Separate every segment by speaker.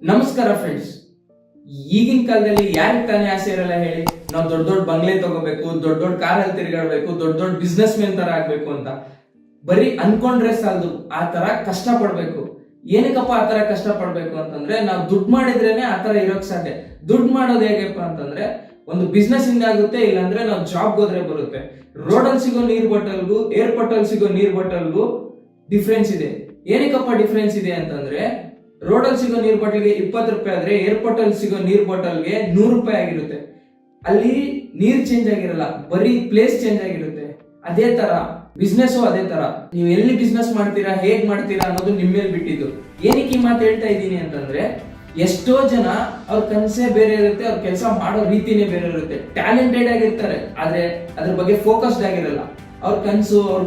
Speaker 1: ನಮಸ್ಕಾರ ಫ್ರೆಂಡ್ಸ್. ಈಗಿನ ಕಾಲದಲ್ಲಿ ಯಾರಿಗೆ ತಾನೇ ಆಸೆ ಇರಲ್ಲ ಹೇಳಿ? ನಾವು ದೊಡ್ಡ ದೊಡ್ಡ ಬಂಗ್ಲೆ ತಗೋಬೇಕು, ದೊಡ್ಡ ದೊಡ್ಡ ಕಾರಲ್ಲಿ ತಿರುಗಾಡಬೇಕು, ದೊಡ್ಡ ದೊಡ್ಡ ಬಿಸ್ನೆಸ್ ಮೆನ್ ತರ ಆಗ್ಬೇಕು ಅಂತ. ಬರೀ ಅನ್ಕೊಂಡ್ರೆ ಸಾಲದು, ಆ ತರ ಕಷ್ಟ ಪಡ್ಬೇಕು. ಏನಕ್ಕಪ್ಪ ಆ ತರ ಕಷ್ಟ ಪಡ್ಬೇಕು ಅಂತಂದ್ರೆ, ನಾವು ದುಡ್ಡು ಮಾಡಿದ್ರೇನೆ ಆ ತರ ಇರೋಕ್ ಸಾಧ್ಯ. ದುಡ್ಡು ಮಾಡೋದು ಹೇಗಪ್ಪ ಅಂತಂದ್ರೆ, ಒಂದು ಬಿಸ್ನೆಸ್ ಇಂದ ಆಗುತ್ತೆ, ಇಲ್ಲಾಂದ್ರೆ ನಾವು ಜಾಬ್ ಹೋದ್ರೆ ಬರುತ್ತೆ. ರೋಡಲ್ಲಿ ಸಿಗೋ ನೀರ್ ಬಾಟಲ್ಗೂ ಏರ್ಪೋರ್ಟ್ ಅಲ್ಲಿ ಸಿಗೋ ನೀರ್ ಬಾಟಲ್ಗೂ ಡಿಫ್ರೆನ್ಸ್ ಇದೆ. ಏನಕ್ಕಪ್ಪ ಡಿಫ್ರೆನ್ಸ್ ಇದೆ ಅಂತಂದ್ರೆ, ರೋಡಲ್ಲಿ ಸಿಗೋ ನೀರ್ ಬಾಟಲ್ಗೆ 20 ರೂಪಾಯಿ ಆದ್ರೆ ಏರ್ಪೋರ್ಟ್ ಅಲ್ಲಿ ಸಿಗೋ ನೀರ್ ಬಾಟಲ್ಗೆ 100 ರೂಪಾಯಿ ಆಗಿರುತ್ತೆ. ಅಲ್ಲಿ ನೀರ್ ಚೇಂಜ್ ಆಗಿರಲ್ಲ, ಬರೀ ಪ್ಲೇಸ್ ಚೇಂಜ್ ಆಗಿರುತ್ತೆ. ಅದೇ ತರ ಬಿಸ್ನೆಸ್, ಅದೇ ತರ ನೀವು ಎಲ್ಲಿ ಬಿಸ್ನೆಸ್ ಮಾಡ್ತೀರಾ, ಹೇಗ್ ಮಾಡ್ತೀರಾ ಅನ್ನೋದು ನಿಮ್ಮ ಮೇಲೆ ಬಿಟ್ಟಿದ್ದು. ಏನಕ್ಕೆ ಈ ಮಾತು ಹೇಳ್ತಾ ಇದ್ದೀನಿ ಅಂತಂದ್ರೆ, ಎಷ್ಟೋ ಜನ ಅವ್ರ ಕನಸೇ ಬೇರೆ ಇರುತ್ತೆ, ಅವ್ರ ಕೆಲಸ ಮಾಡೋ ರೀತಿನೇ ಬೇರೆ ಇರುತ್ತೆ. ಟ್ಯಾಲೆಂಟೆಡ್ ಆಗಿರ್ತಾರೆ, ಆದ್ರೆ ಅದ್ರ ಬಗ್ಗೆ ಫೋಕಸ್ಡ್ ಆಗಿರಲ್ಲ. ಅವ್ರ ಕನಸು ಅವ್ರ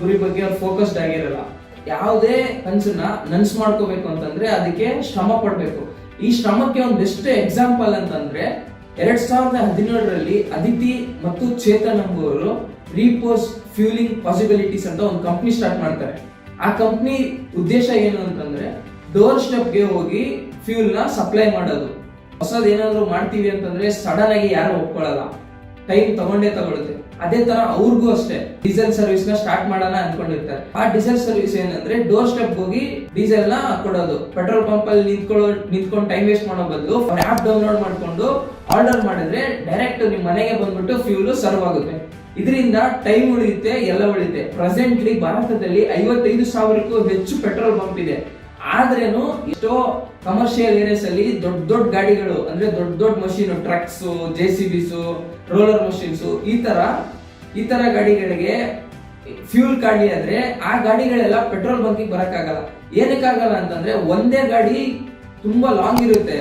Speaker 1: ಗುರಿ ಬಗ್ಗೆ ಅವ್ರು ಫೋಕಸ್ಡ್ ಆಗಿರಲ್ಲ. ಯಾವುದೇ ಕನಸನ್ನ ನನ್ಸ್ ಮಾಡ್ಕೋಬೇಕು ಅಂತಂದ್ರೆ ಅದಕ್ಕೆ ಶ್ರಮ ಪಡ್ಬೇಕು. ಈ ಶ್ರಮಕ್ಕೆ ಒಂದು ಬೆಸ್ಟ್ ಎಕ್ಸಾಂಪಲ್ ಅಂತಂದ್ರೆ 2017ರಲ್ಲಿ ಅದಿತಿ ಮತ್ತು ಚೇತನ್ ಎಂಬುವರು ರೀಪೋಸ್ ಫ್ಯೂಲಿಂಗ್ ಪಾಸಿಬಿಲಿಟೀಸ್ ಅಂತ ಒಂದು ಕಂಪ್ನಿ ಸ್ಟಾರ್ಟ್ ಮಾಡ್ತಾರೆ. ಆ ಕಂಪ್ನಿ ಉದ್ದೇಶ ಏನು ಅಂತಂದ್ರೆ, ಡೋರ್ ಸ್ಟೆಪ್ಗೆ ಹೋಗಿ ಫ್ಯೂಲ್ ನ ಸಪ್ಲೈ ಮಾಡೋದು. ಹೊಸದ್ ಏನಾದ್ರು ಮಾಡ್ತೀವಿ ಅಂತಂದ್ರೆ ಸಡನ್ ಆಗಿ ಯಾರು ಒಪ್ಕೊಳ್ಳಲ್ಲ, ಟೈಮ್ ತಗೊಳುತ್ತೆ. ಅದೇ ತರ ಅವ್ರಿಗೂ ಅಷ್ಟೇ ಡೀಸೆಲ್ ಸರ್ವಿಸ್ ನ ಸ್ಟಾರ್ಟ್ ಮಾಡೋಣ ಅನ್ಕೊಂಡಿರ್ತಾರೆ. ಆ ಡೀಸೆಲ್ ಸರ್ವಿಸ್ ಏನಂದ್ರೆ, ಡೋರ್ ಸ್ಟೆಪ್ ಹೋಗಿ ಡೀಸೆಲ್ ನ ಕೊಡೋದು. ಪೆಟ್ರೋಲ್ ಪಂಪ್ ಅಲ್ಲಿ ನಿಂತ್ಕೊಂಡು ಟೈಮ್ ವೇಸ್ಟ್ ಮಾಡೋ ಬದಲು ಆಪ್ ಡೌನ್ಲೋಡ್ ಮಾಡ್ಕೊಂಡು ಆರ್ಡರ್ ಮಾಡಿದ್ರೆ ಡೈರೆಕ್ಟ್ ನಿಮ್ ಮನೆಗೆ ಬಂದ್ಬಿಟ್ಟು ಫ್ಯೂಲ್ ಸರ್ವ್ ಆಗುತ್ತೆ. ಇದರಿಂದ ಟೈಮ್ ಉಳಿಯುತ್ತೆ, ಎಲ್ಲ ಉಳಿಯುತ್ತೆ. ಪ್ರೆಸೆಂಟ್ಲಿ ಭಾರತದಲ್ಲಿ 55,000ಕ್ಕೂ ಹೆಚ್ಚು ಪೆಟ್ರೋಲ್ ಪಂಪ್ ಇದೆ. ಆದ್ರೇನು ಎಷ್ಟೋ ಕಮರ್ಷಿಯಲ್ ಏರಿಯಾಸ್ ಅಲ್ಲಿ ದೊಡ್ಡ ದೊಡ್ಡ ಗಾಡಿಗಳು, ಅಂದ್ರೆ ದೊಡ್ಡ ದೊಡ್ಡ machine, trucks, JCBs, roller machines, ಈ ತರ ಗಾಡಿಗಳಿಗೆ ಫ್ಯೂಲ್ ಖಾಲಿ ಆದ್ರೆ ಆ ಗಾಡಿಗಳೆಲ್ಲ ಪೆಟ್ರೋಲ್ ಬಂಕಿಗೆ ಬರಕ್ಕಾಗಲ್ಲ. ಏನಕ್ಕಾಗಲ್ಲ ಅಂತಂದ್ರೆ, ಒಂದೇ ಗಾಡಿ ತುಂಬಾ ಲಾಂಗ್ ಇರುತ್ತೆ,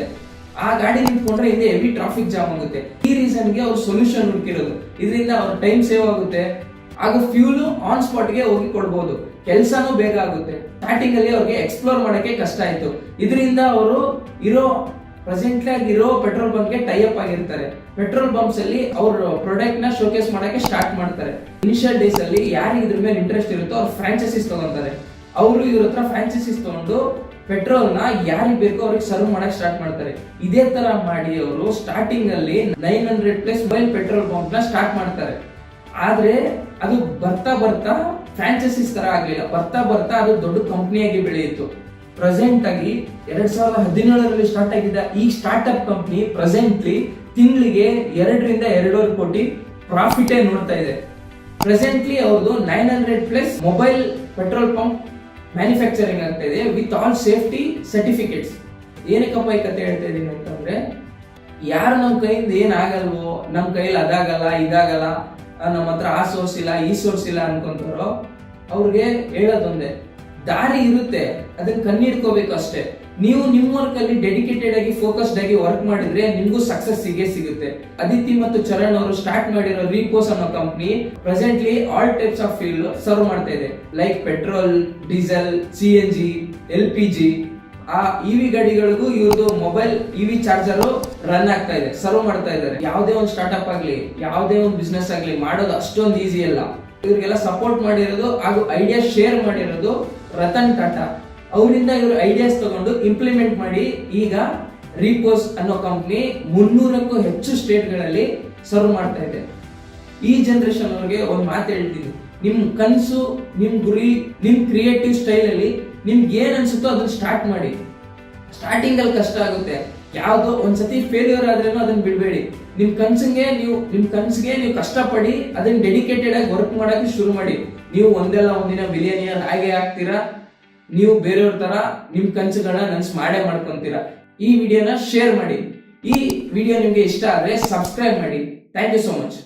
Speaker 1: ಆ ಗಾಡಿ ನಿಂತ್ಕೊಂಡ್ರೆ ಹಿಂದೆ ಹೆವಿ ಟ್ರಾಫಿಕ್ ಜಾಮ್ ಆಗುತ್ತೆ. ಈ ರೀಸನ್ಗೆ ಅವ್ರು ಸೊಲ್ಯೂಷನ್ ಹುಡುಕಿರೋದು. ಇದರಿಂದ ಅವ್ರ ಟೈಮ್ ಸೇವ್ ಆಗುತ್ತೆ, ಆಗ ಫ್ಯೂಲ್ ಆನ್ ಸ್ಪಾಟ್ ಗೆ ಹೋಗಿ ಕೊಡ್ಬೋದು, ಕೆಲಸನೂ ಬೇಗ ಆಗುತ್ತೆ. ಸ್ಟಾರ್ಟಿಂಗ್ ಅಲ್ಲಿ ಅವ್ರಿಗೆ ಎಕ್ಸ್ಪ್ಲೋರ್ ಮಾಡಕ್ಕೆ ಕಷ್ಟ ಆಯ್ತು. ಇದರಿಂದ ಅವರು ಪ್ರೆಸೆಂಟ್ಲಿ ಆಗಿರೋ ಪೆಟ್ರೋಲ್ ಬಂಕ್ ಗೆ ಟೈ ಅಪ್ ಆಗಿರ್ತಾರೆ. ಪೆಟ್ರೋಲ್ ಬಂಕ್ಸ್ ಅಲ್ಲಿ ಅವ್ರ ಪ್ರಾಡಕ್ಟ್ ನ ಶೋಕೇಸ್ ಮಾಡಕ್ಕೆ ಸ್ಟಾರ್ಟ್ ಮಾಡ್ತಾರೆ. ಇನಿಷಿಯಲ್ ಡೇಸ್ ಅಲ್ಲಿ ಯಾರಿಗೆ ಇದ್ರ ಮೇಲೆ ಇಂಟ್ರೆಸ್ಟ್ ಇರುತ್ತೋ ಅವ್ರು ಫ್ರಾಂಚೈಸಿಸ್ ತಗೊಂತಾರೆ. ಅವರು ಇವ್ರ ಹತ್ರ ಫ್ರಾಂಚೈಸಿಸ್ ತಗೊಂಡು ಪೆಟ್ರೋಲ್ ನ ಯಾರಿಗೆ ಬೇಕೋ ಅವ್ರಿಗೆ ಸರ್ವ್ ಮಾಡಕ್ ಸ್ಟಾರ್ಟ್ ಮಾಡ್ತಾರೆ. ಇದೇ ತರ ಮಾಡಿ ಅವರು ಸ್ಟಾರ್ಟಿಂಗ್ ಅಲ್ಲಿ 900+ ಮೊಬೈಲ್ ಪೆಟ್ರೋಲ್ ಬಂಕ್ ನ ಸ್ಟಾರ್ಟ್ ಮಾಡ್ತಾರೆ. ಆದ್ರೆ ಅದು ಬರ್ತಾ ಫ್ರಾಂಚೈಸಿಸ್ ತರ ಆಗ್ಲಿಲ್ಲ. ಬರ್ತಾ ಅದು ದೊಡ್ಡ ಕಂಪನಿಯಾಗಿ ಬೆಳೆಯಿತು. ಪ್ರೆಸೆಂಟ್ ಆಗಿ 2017ರಲ್ಲಿ ಸ್ಟಾರ್ಟ್ ಆಗಿದ್ದ ಈ ಸ್ಟಾರ್ಟ್ಅಪ್ ಕಂಪನಿ ಪ್ರೆಸೆಂಟ್ಲಿ ತಿಂಗಳಿಗೆ 2 ರಿಂದ 2.5 ಕೋಟಿ ಪ್ರಾಫಿಟ್ ನೋಡ್ತಾ ಇದೆ. ಪ್ರೆಸೆಂಟ್ಲಿ ಅವ್ರದ್ದು 900+ ಮೊಬೈಲ್ ಪೆಟ್ರೋಲ್ ಪಂಪ್ ಮ್ಯಾನುಫ್ಯಾಕ್ಚರಿಂಗ್ ಆಗ್ತಾ ಇದೆ ವಿತ್ ಆಲ್ ಸೇಫ್ಟಿ ಸರ್ಟಿಫಿಕೇಟ್ಸ್. ಏನಕ್ಕಪ್ಪ ಈ ಕತೆ ಹೇಳ್ತಾ ಇದೀನಿ ಅಂತಂದ್ರೆ, ಯಾರು ನಮ್ಮ ಕೈಯಿಂದ ಏನಾಗಲ್ವೋ, ನಮ್ಮ ಕೈಯಲ್ಲಿ ಅದಾಗಲ್ಲ ಇದಾಗಲ್ಲ, ನಮ್ಮ ಹತ್ರ ಆ ಸೋರ್ಸ್ ಇಲ್ಲ ಈ ಸೋರ್ಸ್ ಇಲ್ಲ ಅನ್ಕೊಂತಾರೋ ಅವ್ರಿಗೆ ಹೇಳೋದೊಂದೇ, ದಾರಿ ಇರುತ್ತೆ, ಅದನ್ನ ಕಣ್ಣಿಡ್ಕೋಬೇಕು ಅಷ್ಟೇ. ನೀವು ನಿಮ್ಮ ವರ್ಕ್ ಅಲ್ಲಿ ಡೆಡಿಕೇಟೆಡ್ ಆಗಿ ಫೋಕಸ್ಡ್ ಆಗಿ ವರ್ಕ್ ಮಾಡಿದ್ರೆ ನಿಮ್ಗೂ ಸಕ್ಸಸ್ ಸಿಗುತ್ತೆ. ಅದಿತಿ ಮತ್ತು ಚರಣ್ ಅವರು ಸ್ಟಾರ್ಟ್ ಮಾಡಿರೋ ರೀಪೋಸ್ ಅನ್ನೋ company presently all types of fuel serve ಮಾಡ್ತಾ ಇದೆ. Like petrol, diesel, CNG, LPG. ಆ ಇವಿ ಗಾಡಿಗಳಿಗೂ ಇವ್ರದ್ದು ಮೊಬೈಲ್ EV ಚಾರ್ಜರ್ ರನ್ ಆಗ್ತಾ ಇದೆ, ಸರ್ವ್ ಮಾಡ್ತಾ ಇದ್ದಾರೆ. ಯಾವುದೇ ಒಂದು ಸ್ಟಾರ್ಟ್ಅಪ್ ಆಗ್ಲಿ, ಯಾವುದೇ ಒಂದು ಬಿಸ್ನೆಸ್ ಆಗ್ಲಿ ಮಾಡೋದು ಅಷ್ಟೊಂದು ಈಸಿ ಅಲ್ಲ. ಇವ್ರಿಗೆಲ್ಲ ಸಪೋರ್ಟ್ ಮಾಡಿರೋದು ಹಾಗೂ ಐಡಿಯಾ ಶೇರ್ ಮಾಡಿರೋದು ರತನ್ ಟಾಟಾ. ಅವರಿಂದ ಇವರು ಐಡಿಯಾಸ್ ತಗೊಂಡು ಇಂಪ್ಲಿಮೆಂಟ್ ಮಾಡಿ ಈಗ ರೀಪೋಸ್ ಅನ್ನೋ ಕಂಪ್ನಿ 300ಕ್ಕೂ ಹೆಚ್ಚು ಸ್ಟೇಟ್ಗಳಲ್ಲಿ ಸರ್ವ್ ಮಾಡ್ತಾ ಇದೆ. ಈ ಜನರೇಷನ್ ಅವ್ರಿಗೆ ಒಂದು ಮಾತು ಹೇಳ್ತೀನಿ, ನಿಮ್ ಕನಸು, ನಿಮ್ ಗುರಿ, ನಿಮ್ ಕ್ರಿಯೇಟಿವ್ ಸ್ಟೈಲ್ ಅಲ್ಲಿ ನಿಮ್ಗೆ ಏನ್ ಅನ್ಸುತ್ತೋ ಅದನ್ನ ಸ್ಟಾರ್ಟ್ ಮಾಡಿ. ಸ್ಟಾರ್ಟಿಂಗ್ ಅಲ್ಲಿ ಕಷ್ಟ ಆಗುತ್ತೆ, ಯಾವ್ದೋ ಒಂದ್ಸತಿ ಫೇಲ್ಯೂರ್ ಆದ್ರೇನು ಅದನ್ನ ಬಿಡಬೇಡಿ. ನಿಮ್ ಕನ್ಸಿಗೆ ನೀವು ಕಷ್ಟಪಡಿ, ಅದನ್ನ ಡೆಡಿಕೇಟೆಡ್ ಆಗಿ ವರ್ಕ್ ಮಾಡಕ್ಕೆ ಶುರು ಮಾಡಿ. ನೀವು ಒಂದಲ್ಲ ಒಂದಿನ ಬಿಲಿಯನಿಯರ್ ಹಾಗೆ ಆಗ್ತೀರಾ. ನೀವು ಬೇರೆಯವ್ರ ತರ ನಿಮ್ ಕನ್ಸುಗಳನ್ನ ನನ್ಸ್ ಮಾಡ್ಕೊಂತೀರಾ. ಈ ವಿಡಿಯೋನ ಶೇರ್ ಮಾಡಿ. ಈ ವಿಡಿಯೋ ನಿಮ್ಗೆ ಇಷ್ಟ ಆದ್ರೆ ಸಬ್ಸ್ಕ್ರೈಬ್ ಮಾಡಿ. Thank you so much.